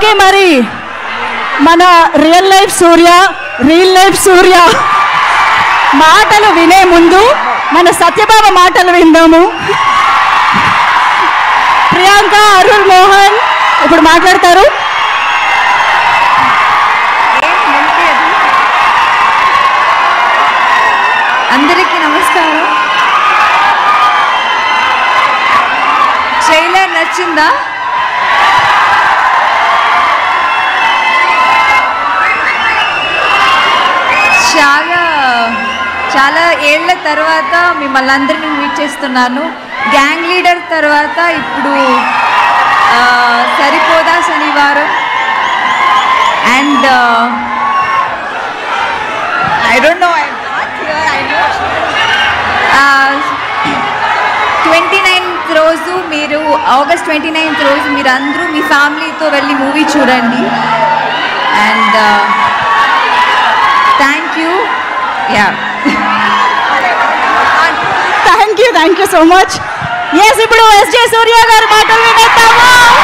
Okay, మరి మన real life సూర్య మాటలు వినే ముందు మన సత్యభామ మాటలు విందాము. ప్రియాంక, అరుణ్ మోహన్ ఇప్పుడు మాట్లాడతారు. అందరికీ నమస్కారం. ట్రైలర్ నచ్చిందా? చాలా ఏళ్ల తర్వాత మిమ్మల్ని అందరినీ మీట్ చేస్తున్నాను. గ్యాంగ్ లీడర్ తర్వాత ఇప్పుడు సరిపోదా శనివారం and I don't know, I'm not here, I know. 29th రోజు మీరు ఆగస్ట్ 29th రోజు మీరు అందరూ మీ ఫ్యామిలీతో వెళ్ళి మూవీ చూడండి. And thank you. Thank you so much. Yes, ఇప్పుడు ఎస్జే సూర్య గారి మాటలు వినేద్దాము.